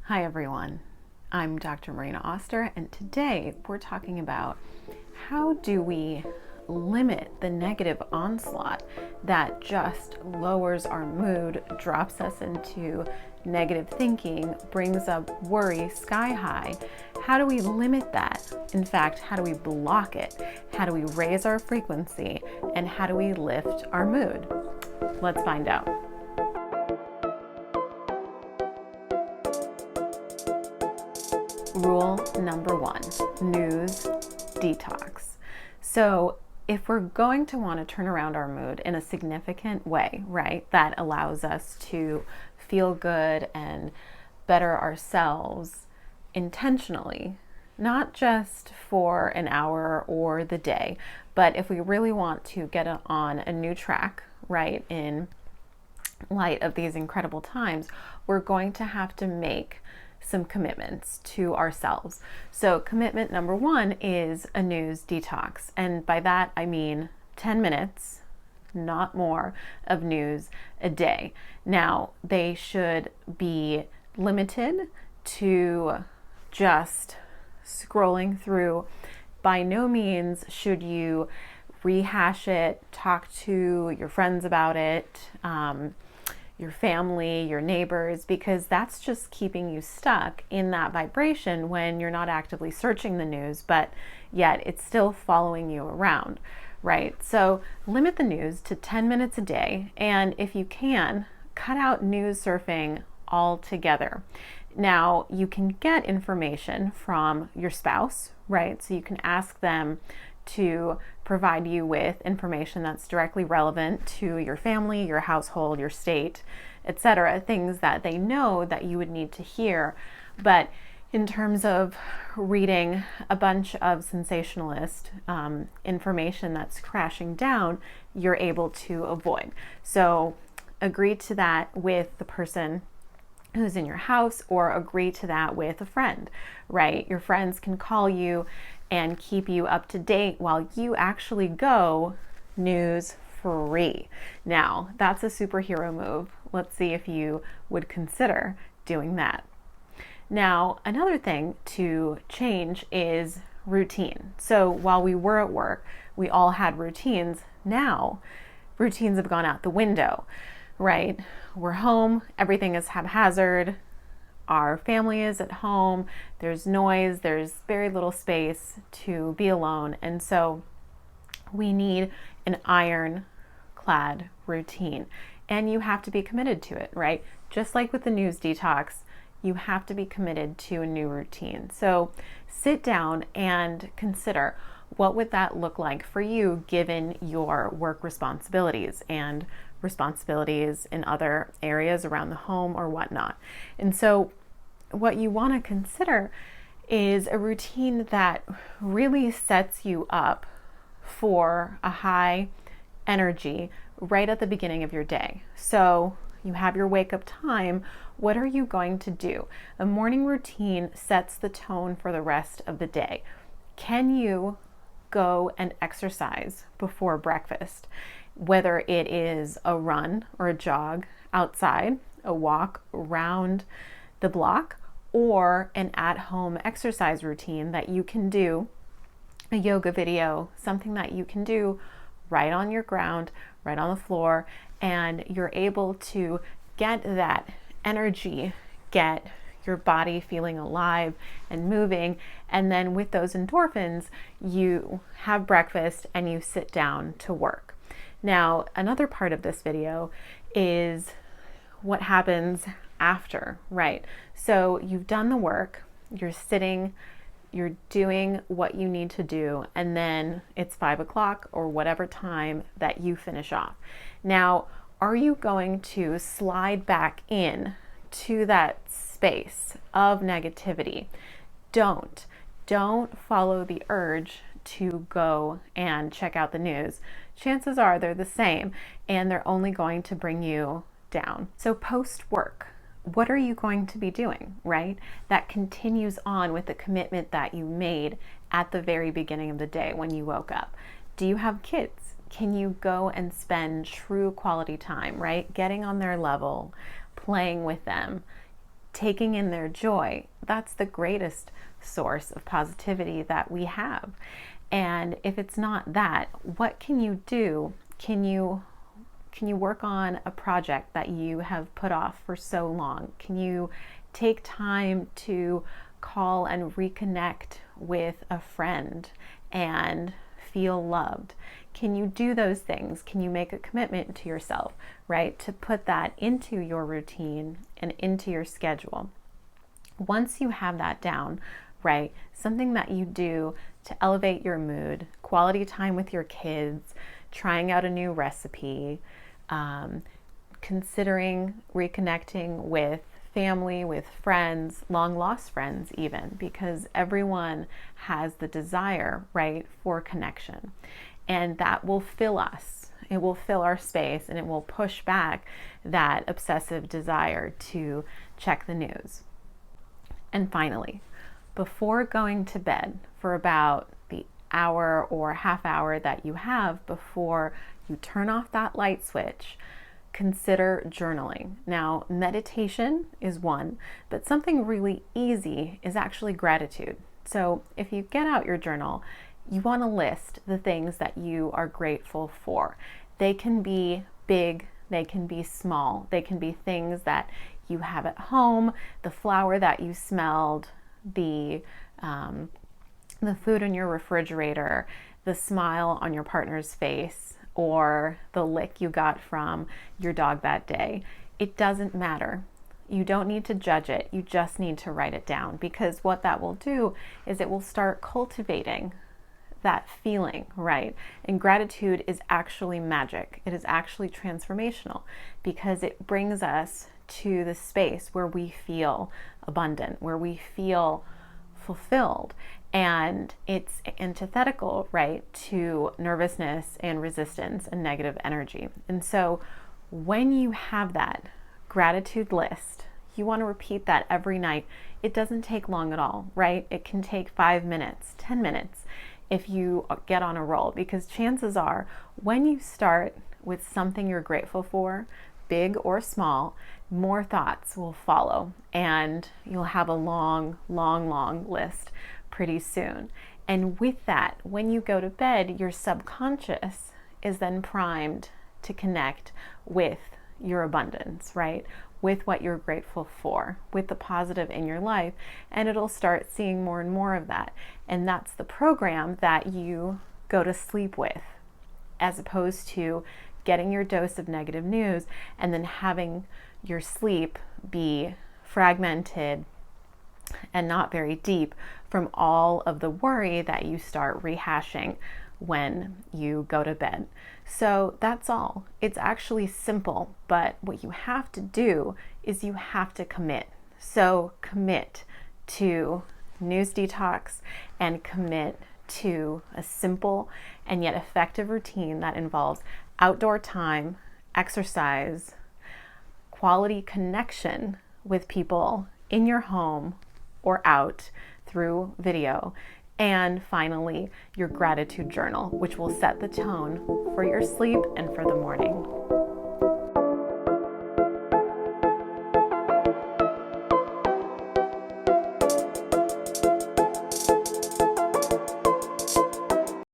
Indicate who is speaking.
Speaker 1: Hi everyone, I'm Dr. Marina Oster, and today we're talking about how do we limit the negative onslaught that just lowers our mood, drops us into negative thinking, brings up worry sky high. How do we limit that? In fact, how do we block it? How do we raise our frequency? And how do we lift our mood? Let's find out. Rule number one, news detox. So if we're going to want to turn around our mood in a significant way, right, that allows us to feel good and better ourselves intentionally, not just for an hour or the day, but if we really want to get on a new track, right, in light of these incredible times, we're going to have to make some commitments to ourselves. So commitment number one is a news detox. And by that, I mean 10 minutes, not more, of news a day. Now, they should be limited to just scrolling through. By no means should you rehash it, talk to your friends about it, your family, your neighbors, because that's just keeping you stuck in that vibration when you're not actively searching the news, but yet it's still following you around, right? So limit the news to 10 minutes a day, and if you can, cut out news surfing altogether. Now, you can get information from your spouse, right? So you can ask them to provide you with information that's directly relevant to your family, your household, your state, etc., things that they know that you would need to hear. But in terms of reading a bunch of sensationalist information that's crashing down, you're able to avoid. So agree to that with the person who's in your house, or agree to that with a friend, right? Your friends can call you and keep you up to date while you actually go news free. Now, that's a superhero move. Let's see if you would consider doing that. Now, another thing to change is routine. So while we were at work, we all had routines. Now, routines have gone out the window, right? We're home, everything is haphazard. Our family is at home, there's noise, there's very little space to be alone. And so we need an ironclad routine. And you have to be committed to it, right? Just like with the news detox, you have to be committed to a new routine. So sit down and consider, what would that look like for you given your work responsibilities and responsibilities in other areas around the home or whatnot. And so what you want to consider is a routine that really sets you up for a high energy right at the beginning of your day. So you have your wake up time. What are you going to do? A morning routine sets the tone for the rest of the day. Can you go and exercise before breakfast? Whether it is a run or a jog outside, a walk around the block, or an at-home exercise routine that you can do, a yoga video, something that you can do right on your ground, right on the floor, and you're able to get that energy, get your body feeling alive and moving, and then with those endorphins, you have breakfast and you sit down to work. Now, another part of this video is what happens after, right? So you've done the work, you're sitting, you're doing what you need to do, and then it's 5 o'clock or whatever time that you finish off. Now, are you going to slide back in to that space of negativity? Don't follow the urge to go and check out the news. Chances are they're the same, and they're only going to bring you down. So post work, what are you going to be doing, right? That continues on with the commitment that you made at the very beginning of the day when you woke up. Do you have kids? Can you go and spend true quality time, right? Getting on their level, playing with them, taking in their joy. That's the greatest source of positivity that we have. And if it's not that, what can you do? Can you work on a project that you have put off for so long? Can you take time to call and reconnect with a friend and feel loved? Can you do those things? Can you make a commitment to yourself, right? To put that into your routine and into your schedule. Once you have that down, right, something that you do to elevate your mood, quality time with your kids, trying out a new recipe, considering reconnecting with family, with friends, long lost friends even, because everyone has the desire, right, for connection. And that will fill us. It will fill our space, and it will push back that obsessive desire to check the news. And finally, before going to bed, for about the hour or half hour that you have before you turn off that light switch, consider journaling. Now, meditation is one, but something really easy is actually gratitude. So if you get out your journal, you want to list the things that you are grateful for. They can be big, they can be small, they can be things that you have at home, the flower that you smelled, the food in your refrigerator, the smile on your partner's face, or the lick you got from your dog that day. It doesn't matter. You don't need to judge it. You just need to write it down, because what that will do is it will start cultivating that feeling, right? And gratitude is actually magic. It is actually transformational, because it brings us to the space where we feel abundant, where we feel fulfilled. And it's antithetical, right, to nervousness and resistance and negative energy. And so when you have that gratitude list, you want to repeat that every night. It doesn't take long at all, right? It can take 5 minutes, 10 minutes if you get on a roll, because chances are when you start with something you're grateful for, big or small, more thoughts will follow, and you'll have a long, long, long list pretty soon. And with that, when you go to bed, your subconscious is then primed to connect with your abundance, right? With what you're grateful for, with the positive in your life, and it'll start seeing more and more of that. And that's the program that you go to sleep with, as opposed to getting your dose of negative news and then having your sleep be fragmented and not very deep from all of the worry that you start rehashing when you go to bed. So that's all. It's actually simple, but what you have to do is you have to commit. So commit to news detox and commit to a simple and yet effective routine that involves outdoor time, exercise, quality connection with people in your home or out through video, and finally, your gratitude journal, which will set the tone for your sleep and for the morning.